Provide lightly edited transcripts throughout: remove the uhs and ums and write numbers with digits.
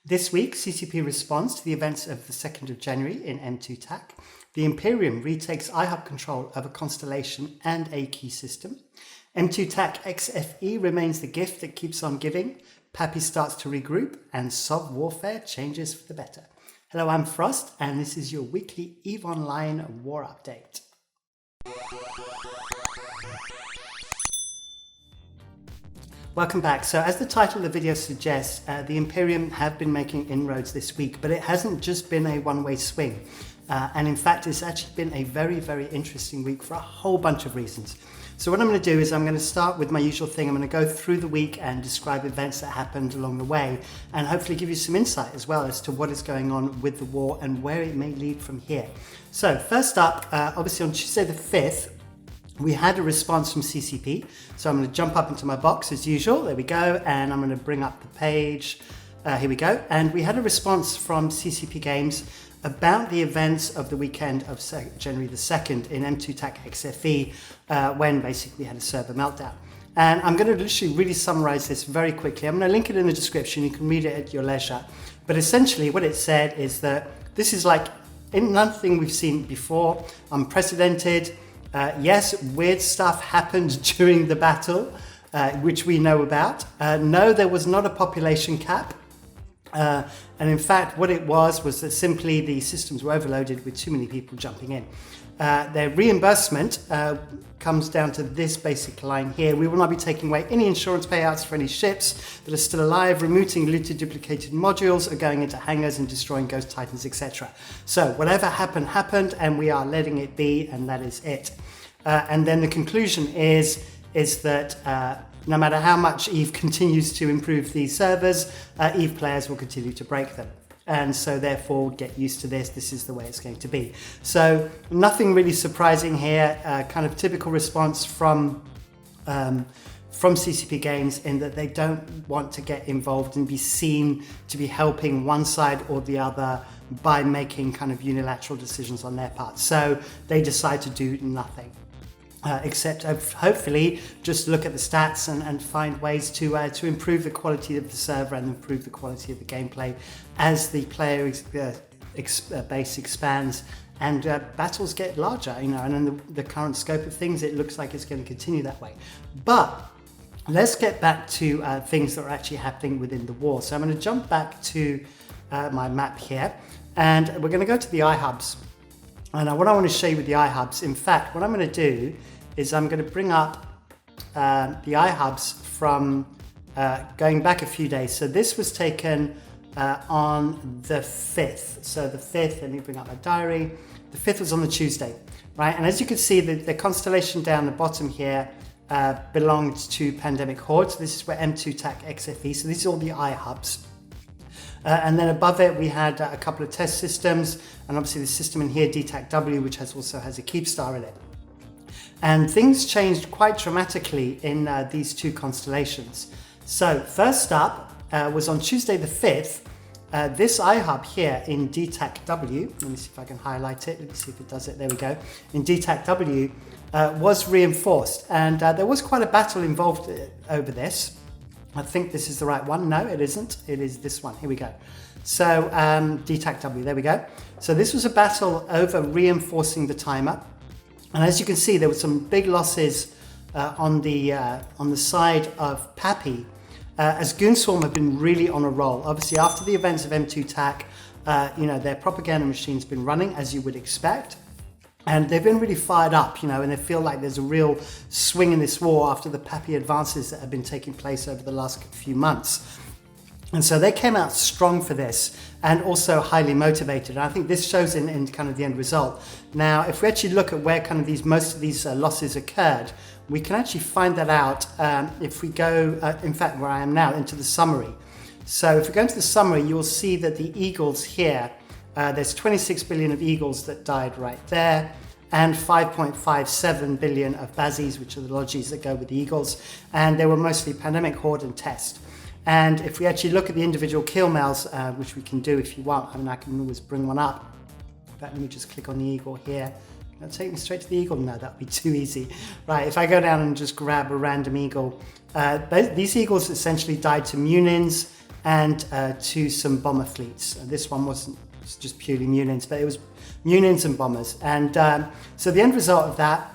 This week, CCP responds to the events of the 2nd of January in M2 TAC. The Imperium retakes Ihub control of a constellation and a key system. M2 TAC XFE remains the gift that keeps on giving. PAPI starts to regroup and SOV warfare changes for the better. Hello, I'm Frost, and this is your weekly EVE Online War Update. Welcome back. So as the title of the video suggests, the Imperium have been making inroads this week, but it hasn't just been a one-way swing. And in fact, it's actually been a very, very interesting week for a whole bunch of reasons. So what I'm going to do is I'm going to start with my usual thing. I'm going to go through the week and describe events that happened along the way, and hopefully give you some insight as well as to what is going on with the war and where it may lead from here. So first up, obviously on Tuesday the 5th, we had a response from CCP. So I'm going to jump up into my box as usual. There we go. And I'm going to bring up the page. Here we go. And we had a response from CCP Games about the events of the weekend of January the 2nd in M2 TAC XFE, when basically we had a server meltdown. And I'm going to literally really summarize this very quickly. I'm going to link it in the description. You can read it at your leisure. But essentially what it said is that this is like nothing we've seen before, unprecedented. Yes, weird stuff happened during the battle, which we know about. No, there was not a population cap. And in fact, what it was that simply the systems were overloaded with too many people jumping in. Their reimbursement comes down to this basic line here. We will not be taking away any insurance payouts for any ships that are still alive, removing looted duplicated modules, or going into hangars and destroying ghost titans, etc. So whatever happened, and we are letting it be, and that is it. And then the conclusion is that no matter how much EVE continues to improve these servers, EVE players will continue to break them. And so therefore get used to this. This is the way it's going to be. So nothing really surprising here, kind of typical response from CCP Games in that they don't want to get involved and be seen to be helping one side or the other by making kind of unilateral decisions on their part. So they decide to do nothing. Except hopefully just look at the stats and find ways to improve the quality of the server and improve the quality of the gameplay as the player base expands and battles get larger, and in the current scope of things, it looks like it's going to continue that way. But let's get back to things that are actually happening within the war. So I'm going to jump back to my map here, and we're going to go to the Ihubs. And what I want to show you with the Ihubs, in fact, what I'm going to do is I'm going to bring up the Ihubs from going back a few days. So this was taken on the 5th. So the 5th, let me bring up my diary. The 5th was on the Tuesday, right? And as you can see, the constellation down the bottom here belonged to Pandemic Horde. So this is where M2 TAC XFE. So these are all the Ihubs. And then above it, we had a couple of test systems, and obviously the system in here, DTAC-W, which also has a keep star in it. And things changed quite dramatically in these two constellations. So first up was on Tuesday the 5th, this Ihub here in DTAC-W, let me see if I can highlight it, let me see if it does it, there we go, in DTAC-W was reinforced, and there was quite a battle involved over this. I think this is the right one. No, it isn't. It is this one. Here we go. So DTAC-W, there we go. So this was a battle over reinforcing the timer. And as you can see, there were some big losses on the side of PAPI, as Goonswarm have been really on a roll. Obviously, after the events of M2 TAC, their propaganda machine's been running, as you would expect. And they've been really fired up, and they feel like there's a real swing in this war after the PAPI advances that have been taking place over the last few months. And so they came out strong for this and also highly motivated. And I think this shows in kind of the end result. Now, if we actually look at where kind of most of these losses occurred, we can actually find that out if we go, in fact, where I am now, into the summary. So if we go into the summary, you'll see that the Eagles here, there's 26 billion of Eagles that died right there, and 5.57 billion of Bazzies, which are the Lodgies that go with the Eagles, and they were mostly Pandemic, Horde, and Test. And if we actually look at the individual kill mails, which we can do if you want, I can always bring one up. In fact, let me just click on the Eagle here. Can I take me straight to the Eagle? No, that would be too easy. Right, if I go down and just grab a random Eagle, these Eagles essentially died to Munins, and to some bomber fleets. This one wasn't just purely Munions, but it was Munions and bombers. And so the end result of that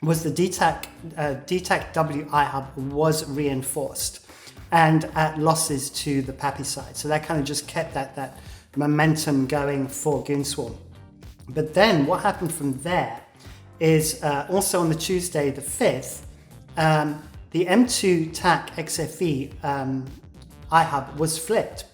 was the DTAC W Ihub was reinforced and at losses to the PAPI side. So that kind of just kept that momentum going for Goonswarm. But then what happened from there is also on the Tuesday the 5th, the M2 TAC XFE Ihub was flipped.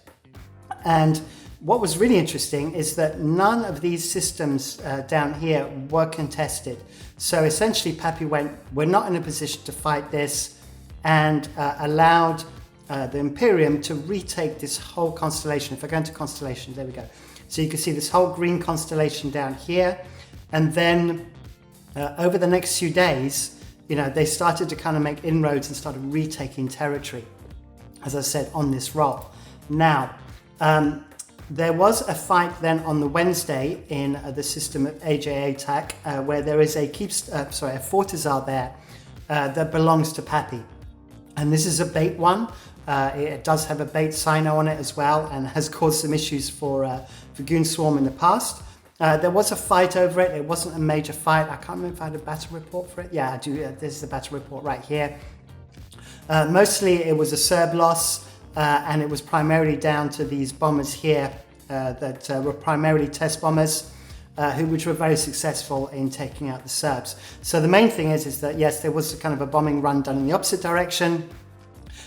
And what was really interesting is that none of these systems down here were contested. So essentially PAPI went, we're not in a position to fight this, and allowed the Imperium to retake this whole constellation. If I go into constellations, there we go. So you can see this whole green constellation down here. And then over the next few days, they started to kind of make inroads and started retaking territory, as I said, on this roll. Now, there was a fight then on the Wednesday in the system of AJA TAC, where there is a Fortizar there that belongs to PAPI. And this is a bait one. It does have a bait sino on it as well, and has caused some issues for Goonswarm in the past. There was a fight over it. It wasn't a major fight. I can't remember if I had a battle report for it. Yeah, I do. This is the battle report right here. Mostly it was a Serb loss, and it was primarily down to these bombers here that were primarily test bombers, which were very successful in taking out the Serbs. So the main thing is that, yes, there was a kind of a bombing run done in the opposite direction.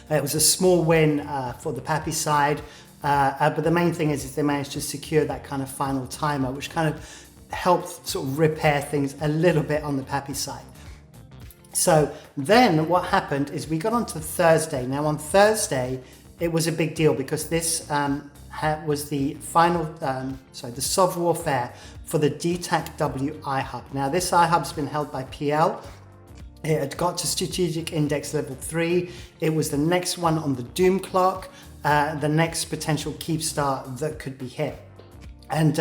It was a small win for the PAPI side, but the main thing is they managed to secure that kind of final timer, which kind of helped sort of repair things a little bit on the PAPI side. So then what happened is we got on to Thursday. Now on Thursday, it was a big deal because this was the final, the SOV warfare for the DTAC W Ihub. Now this Ihub's been held by PL. It had got to strategic index level 3. It was the next one on the doom clock, the next potential keep star that could be hit. And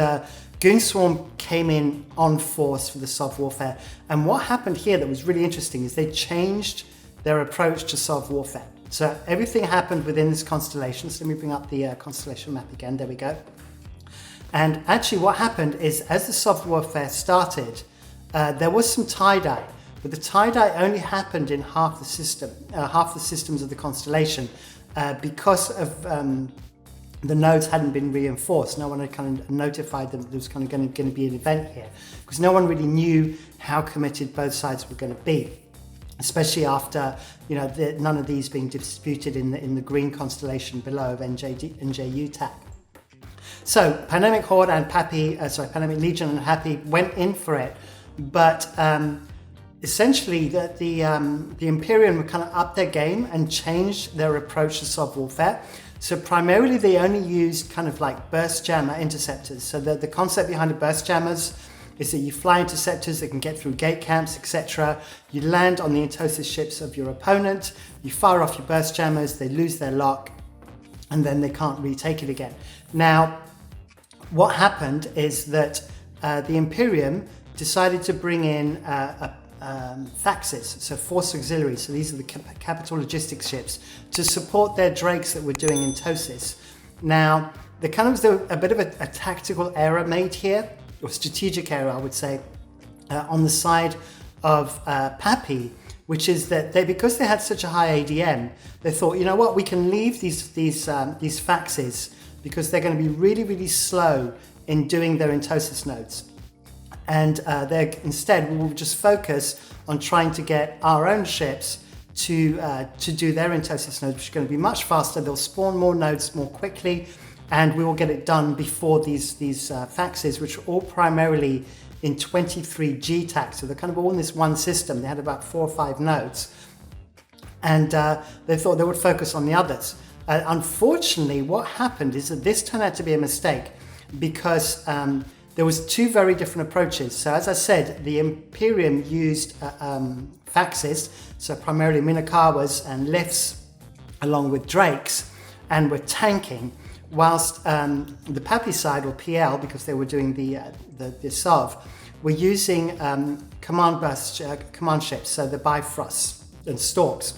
Goonswarm came in on force for the SOV warfare. And what happened here that was really interesting is they changed their approach to SOV warfare. So everything happened within this constellation. So let me bring up the constellation map again. There we go. And actually what happened is as the SOV warfare started, there was some tie-dye. But the tie-dye only happened in half the systems of the constellation because of the nodes hadn't been reinforced. No one had kind of notified them that there was kind of going to be an event here, because no one really knew how committed both sides were going to be, especially after none of these being disputed in the green constellation below of NJU TAC. So Pandemic Horde and Pandemic Legion and Happy went in for it, but essentially the Imperium kind of upped their game and changed their approach to SOV warfare. So primarily they only used kind of like burst jammer interceptors. So the concept behind the burst jammers is that you fly interceptors that can get through gate camps, etc. You land on the Entosis ships of your opponent, you fire off your burst jammers, they lose their lock, and then they can't retake it again. Now, what happened is that the Imperium decided to bring in Faxes, so force auxiliaries. So these are the capital logistics ships to support their drakes that were doing Entosis. Now, there kind of was a bit of a tactical error made here, or strategic error, I would say, on the side of PAPI, which is that because they had such a high ADM, they thought, you know what, we can leave these Faxes because they're going to be really, really slow in doing their Entosis nodes. And instead, we will just focus on trying to get our own ships to do their Entosis nodes, which are going to be much faster. They'll spawn more nodes more quickly, and we will get it done before these Faxes, which are all primarily in 23G TAC. So they're kind of all in this one system. They had about 4 or 5 nodes, and they thought they would focus on the others. Unfortunately, what happened is that this turned out to be a mistake because there was 2 very different approaches. So as I said, the Imperium used Faxes, so primarily Minakawas and Lifts, along with Drakes, and were tanking, whilst the PAPI side, or PL, because they were doing the SOV, were using command ships, so the Bifrosts and Storks.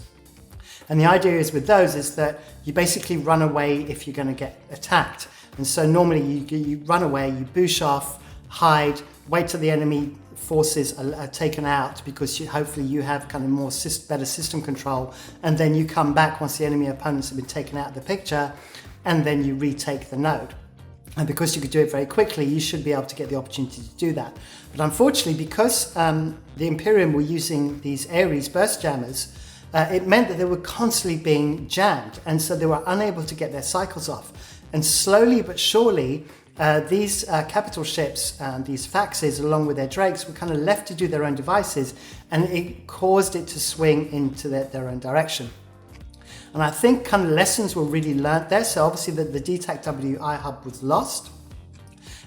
And the idea is with those is that you basically run away if you're going to get attacked. And so normally you run away, you boosh off, hide, wait till the enemy forces are taken out, because hopefully you have kind of more better system control, and then you come back once the enemy opponents have been taken out of the picture, and then you retake the node. And because you could do it very quickly, you should be able to get the opportunity to do that. But unfortunately, because the Imperium were using these Ares burst jammers, it meant that they were constantly being jammed, and so they were unable to get their cycles off. And slowly but surely, these capital ships, these faxes, along with their drakes, were kind of left to do their own devices, and it caused it to swing into their own direction. And I think kind of lessons were really learnt there. So obviously the DTAC-W Ihub was lost,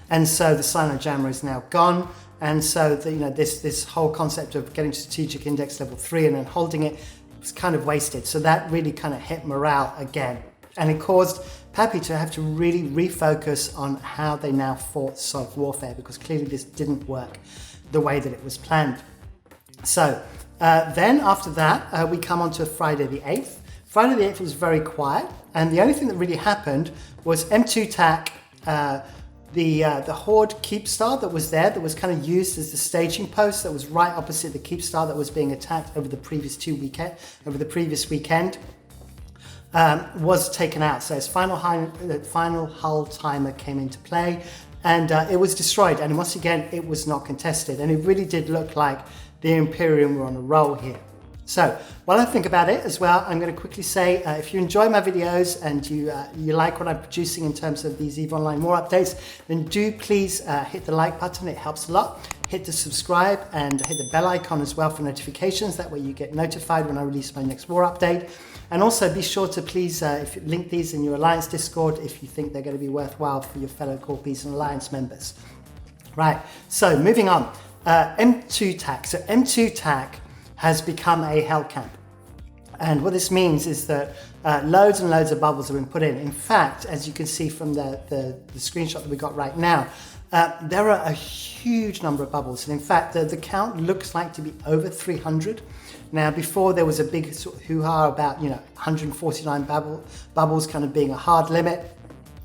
and so the silent jammer is now gone. And so this whole concept of getting strategic index level 3 and then holding it was kind of wasted. So that really kind of hit morale again, and it caused PAPI to have to really refocus on how they now fought soft warfare, because clearly this didn't work the way that it was planned. So then after that, we come on to Friday the 8th. Friday the 8th was very quiet, and the only thing that really happened was M2 TAC, the Horde keep star that was there, that was kind of used as the staging post that was right opposite the keep star that was being attacked over the previous weekend. Was taken out. So its final hull timer came into play, and it was destroyed. And once again, it was not contested, and it really did look like the Imperium were on a roll here. So while I think about it as well, I'm going to quickly say, if you enjoy my videos and you like what I'm producing in terms of these EVE Online War updates, then do please hit the like button. It helps a lot. Hit the subscribe and hit the bell icon as well for notifications. That way you get notified when I release my next war update. And also be sure to please link these in your Alliance Discord if you think they're going to be worthwhile for your fellow Core Peace and Alliance members. Right, so moving on. M2 TAC. So M2 TAC has become a Hellcamp. And what this means is that loads and loads of bubbles have been put in. In fact, as you can see from the screenshot that we got right now, there are a huge number of bubbles. And in fact, the count looks like to be over 300. Now, before there was a big sort of hoo-ha about 149 bubbles kind of being a hard limit.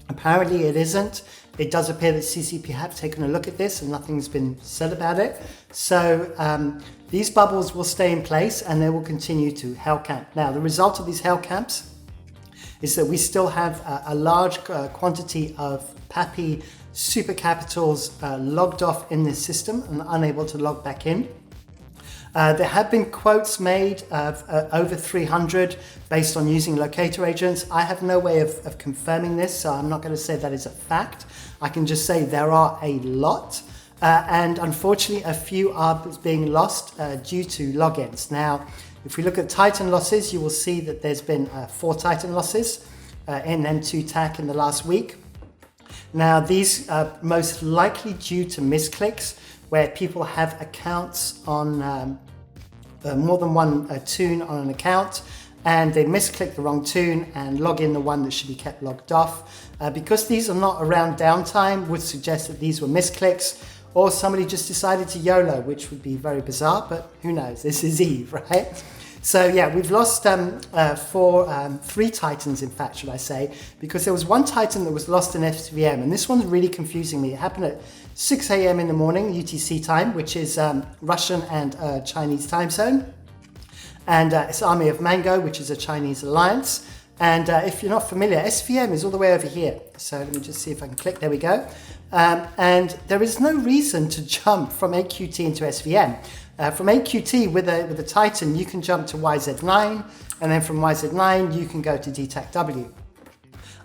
Apparently it isn't. It does appear that CCP have taken a look at this and nothing's been said about it. So these bubbles will stay in place and they will continue to Hellcamp. Now, the result of these Hellcamps is that we still have a large quantity of PAPI super capitals logged off in this system and unable to log back in. There have been quotes made of over 300 based on using locator agents. I have no way of confirming this, so I'm not going to say that is a fact. I can just say there are a lot, and unfortunately a few are being lost due to logins. Now, if we look at Titan losses, you will see that there's been 4 Titan losses in M2 TAC in the last week. Now, these are most likely due to misclicks, where people have accounts on more than one toon on an account, and they misclick the wrong toon and log in the one that should be kept logged off. Because these are not around downtime, would suggest that these were misclicks, or somebody just decided to YOLO, which would be very bizarre, but who knows, this is EVE, right? So yeah, we've lost 3 Titans, in fact, should I say, because there was one Titan that was lost in SVM, and this one's really confusing me. It happened at 6 a.m. in the morning, UTC time, which is Russian and Chinese time zone. And it's Army of Mango, which is a Chinese alliance. And if you're not familiar, SVM is all the way over here. So let me just see if I can click, there we go. And there is no reason to jump from AQT into SVM. From AQT with a Titan, you can jump to YZ9, and then from YZ9, you can go to DTAC-W.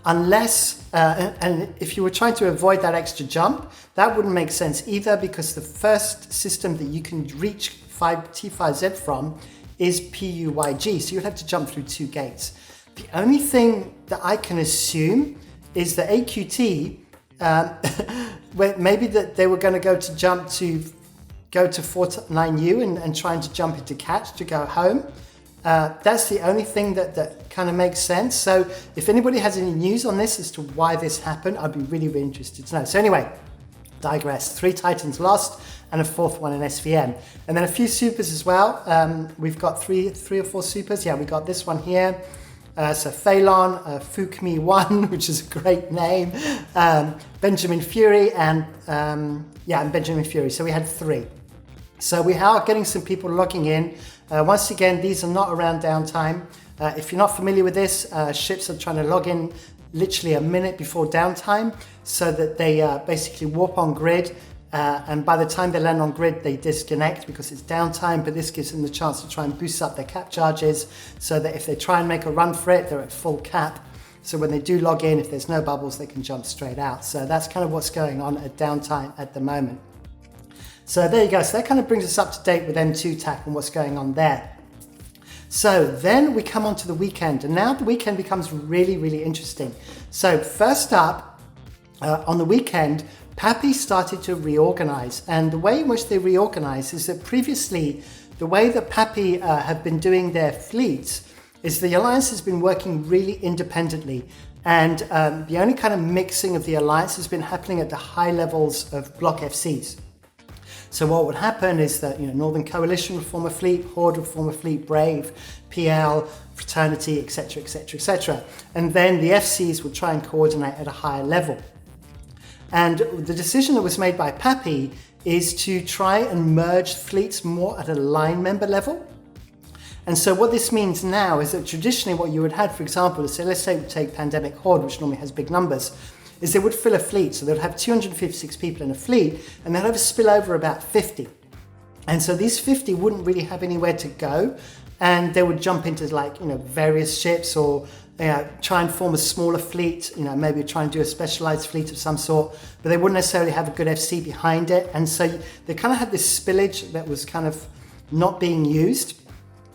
Unless, and if you were trying to avoid that extra jump, that wouldn't make sense either, because the first system that you can reach T5Z from is PUYG, so you'd have to jump through 2 gates. The only thing that I can assume is that AQT, where maybe that they were going to go to 49U and trying to jump into catch to go home. That's the only thing that kind of makes sense. So if anybody has any news on this as to why this happened, I'd be really, really interested to know. So anyway, digress. 3 Titans lost and a 4th one in SVM. And then a few supers as well. We've got three or four supers. Yeah, we got this one here. So Phelan, Fukmi 1, which is a great name, Benjamin Fury, and Benjamin Fury. So we had 3. So we are getting some people logging in. Once again, these are not around downtime. If you're not familiar with this, ships are trying to log in literally a minute before downtime so that they basically warp on grid. And by the time they land on grid, they disconnect because it's downtime, but this gives them the chance to try and boost up their cap charges so that if they try and make a run for it, they're at full cap. So when they do log in, if there's no bubbles, they can jump straight out. So that's kind of what's going on at downtime at the moment. So there you go. So that kind of brings us up to date with M2 TAC and what's going on there. So then we come on to the weekend, and now the weekend becomes really, really interesting. So first up, on the weekend, PAPI started to reorganize, and the way in which they reorganize is that previously the way that PAPI have been doing their fleets is the alliance has been working really independently, and the only kind of mixing of the alliance has been happening at the high levels of block FCs. So what would happen is that Northern Coalition would form a fleet, Horde would form a fleet, Brave, PL, Fraternity, etc., etc., etc. And then the FCs would try and coordinate at a higher level. And the decision that was made by PAPI is to try and merge fleets more at a line member level. And so what this means now is that traditionally what you would have, for example, is let's say we take Pandemic Horde, which normally has big numbers, is they would fill a fleet. So they would have 256 people in a fleet, and they'd have a spillover about 50. And so these 50 wouldn't really have anywhere to go, and they would jump into various ships or try and form a smaller fleet, maybe try and do a specialized fleet of some sort, but they wouldn't necessarily have a good FC behind it. And so they kind of had this spillage that was kind of not being used.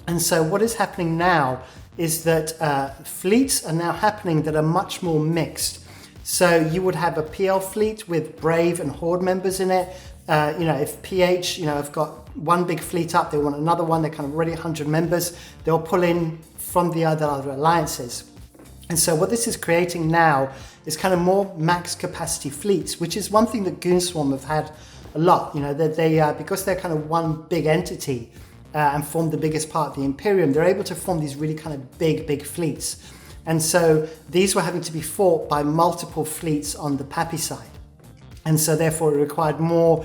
And so what is happening now is that fleets are now happening that are much more mixed. So you would have a PL fleet with Brave and Horde members in it. If PH, have got one big fleet up, they want another one, they're kind of already 100 members, they'll pull in from the other alliances. And so what this is creating now is kind of more max capacity fleets, which is one thing that Goonswarm have had a lot. They because they're kind of one big entity and form the biggest part of the Imperium, they're able to form these really kind of big fleets. And so these were having to be fought by multiple fleets on the PAPI side. And so therefore it required more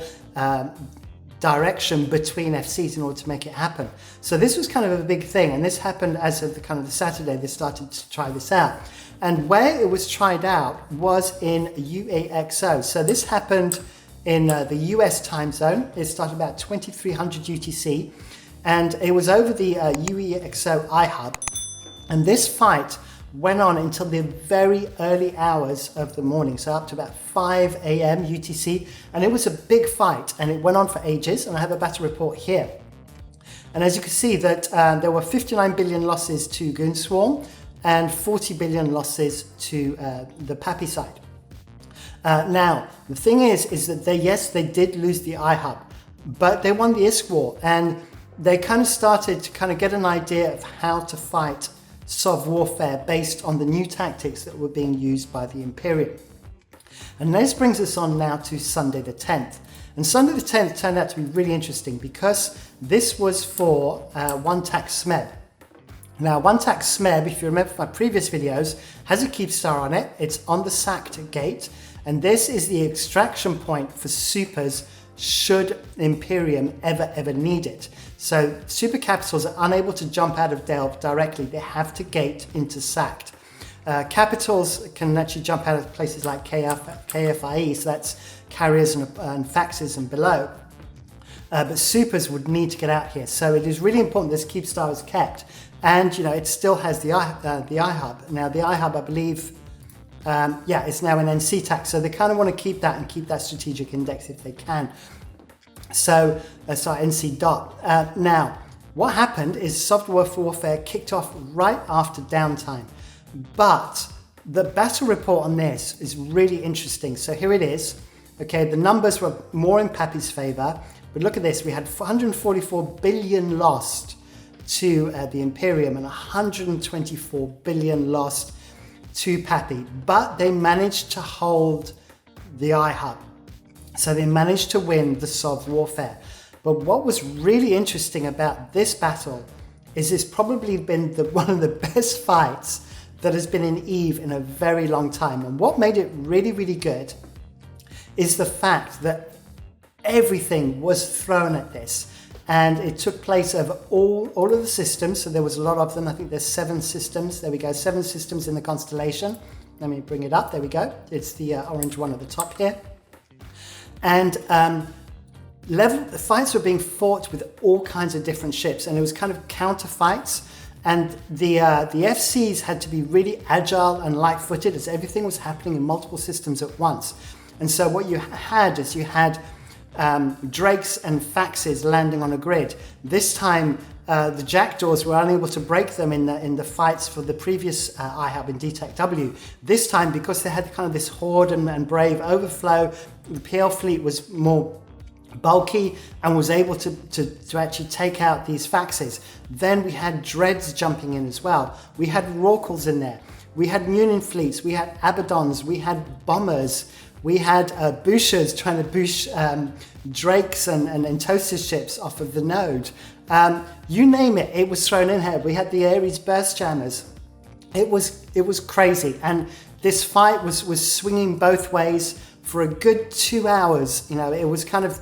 direction between FCs in order to make it happen. So this was kind of a big thing. And this happened as of the Saturday they started to try this out. And where it was tried out was in UAXO. So this happened in the US time zone. It started about 2300 UTC. And it was over the UEXO Ihub. And this fight went on until the very early hours of the morning, so up to about 5 a.m. UTC, and it was a big fight, and it went on for ages, and I have a battle report here. And as you can see that there were 59 billion losses to Goonswarm and 40 billion losses to the PAPI side. Now, the thing is that they did lose the Ihub, but they won the ISK war, and they kind of started to kind of get an idea of how to fight Sov warfare based on the new tactics that were being used by the Imperium. And this brings us on now to Sunday the 10th. And Sunday the 10th turned out to be really interesting because this was for 1 TAC SMEB. Now 1 TAC SMEB, if you remember my previous videos, has a keep star on it. It's on the sacked gate, and this is the extraction point for supers should Imperium ever need it. So super capitals are unable to jump out of Delve directly. They have to gate into sacked. Capitals can actually jump out of places like KFIE, so that's carriers and faxes and below. But supers would need to get out here. So it is really important this keep star is kept. And it still has the Ihub. Now the Ihub, I believe, it's now an NC tax. So they kind of want to keep that and keep that strategic index if they can. So, NC dot. Now, what happened is software warfare kicked off right after downtime. But the battle report on this is really interesting. So here it is. Okay, the numbers were more in PAPI's favor. But look at this. We had 144 billion lost to the Imperium and 124 billion lost to PAPI. But they managed to hold the Ihub. So they managed to win the Sov warfare. But what was really interesting about this battle is it's probably been one of the best fights that has been in EVE in a very long time. And what made it really, really good is the fact that everything was thrown at this. And it took place over all of the systems. So there was a lot of them. I think there's 7 systems. There we go, 7 systems in the constellation. Let me bring it up. There we go. It's the orange one at the top here. And the fights were being fought with all kinds of different ships, and it was kind of counter fights. And the FCs had to be really agile and light-footed as everything was happening in multiple systems at once. And so what you had is you had drakes and faxes landing on a grid. This time, the jackdaws were unable to break them in the fights for the previous Ihub in Detect W. This time, because they had kind of this horde and brave overflow, the PL fleet was more bulky and was able to actually take out these faxes. Then we had dreads jumping in as well. We had rorquals in there. We had Munin fleets. We had Abaddons. We had bombers. We had Bushers trying to bush drakes and Entosis ships off of the node. You name it, it was thrown in here. We had the Ares burst jammers. It was crazy, and this fight was swinging both ways for a good 2 hours. You know, it was kind of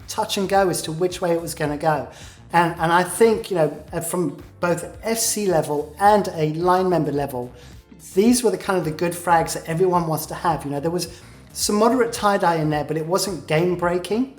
touch and go as to which way it was going to go. And I think, you know, from both FC level and a line member level, these were the kind of the good frags that everyone wants to have. You know, there was some moderate tie-dye in there, but it wasn't game breaking.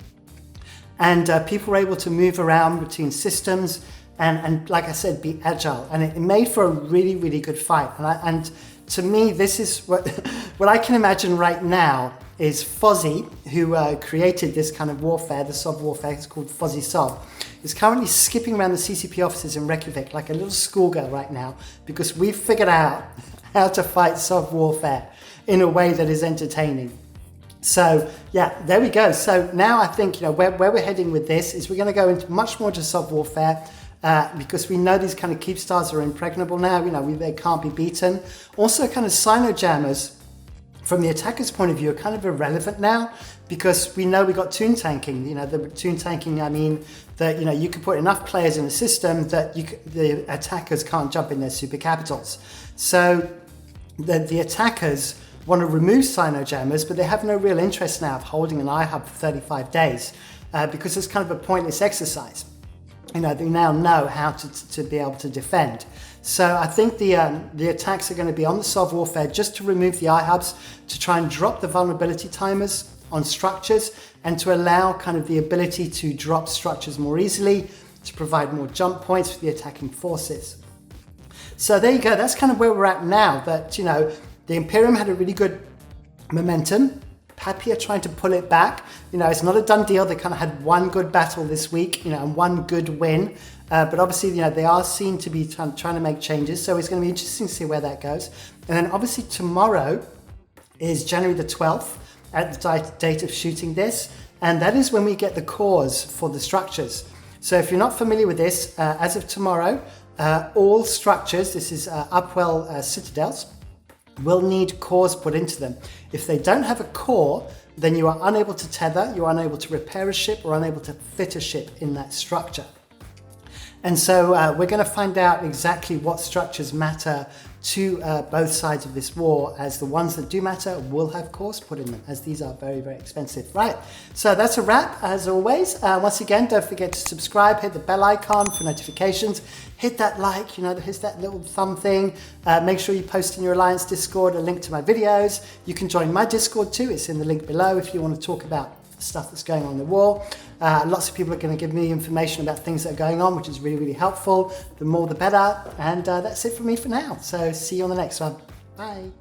And people were able to move around between systems and like I said, be agile. And it made for a really, really good fight. And to me, this is what I can imagine right now is Fozzie, who created this kind of warfare, the Sov warfare. It's called Fozzie Sov, is currently skipping around the CCP offices in Reykjavik like a little schoolgirl right now, because we've figured out how to fight Sov warfare in a way that is entertaining. So yeah, there we go. So now I think, you know, where we're heading with this is we're going to go into much more to Sov warfare, because we know these kind of keep stars are impregnable now. You know, they can't be beaten. Also, kind of Sino jammers, from the attacker's point of view, are kind of irrelevant now, because we know we got toon tanking. You know, the toon tanking, I mean, that, you know, you can put enough players in the system that the attackers can't jump in their super capitals. So the attackers want to remove Sino jammers, but they have no real interest now of holding an Ihub for 35 days, because it's kind of a pointless exercise. You know, they now know how to be able to defend. So I think the attacks are going to be on the Sov warfare just to remove the Ihubs, to try and drop the vulnerability timers on structures, and to allow kind of the ability to drop structures more easily, to provide more jump points for the attacking forces. So there you go. That's kind of where we're at now. But, you know, the Imperium had a really good momentum. PAPI are trying to pull it back. You know, it's not a done deal. They kind of had one good battle this week, you know, and one good win. But obviously, you know, they are seen to be trying to make changes. So it's going to be interesting to see where that goes. And then obviously tomorrow is January the 12th at the date of shooting this. And that is when we get the cores for the structures. So if you're not familiar with this, as of tomorrow, all structures, this is Upwell citadels, will need cores put into them. If they don't have a core, then you are unable to tether, you're unable to repair a ship, or unable to fit a ship in that structure. And so we're going to find out exactly what structures matter to both sides of this war, as the ones that do matter will have cores put in them, as these are very, very expensive. Right, so that's a wrap as always. Once again, don't forget to subscribe, hit the bell icon for notifications, hit that like, you know, hit that little thumb thing. Make sure you post in your Alliance Discord a link to my videos. You can join my Discord too, it's in the link below if you want to talk about stuff that's going on in the war. Lots of people are going to give me information about things that are going on, which is really, really helpful. The more the better. And that's it from me for now. So see you on the next one. Bye.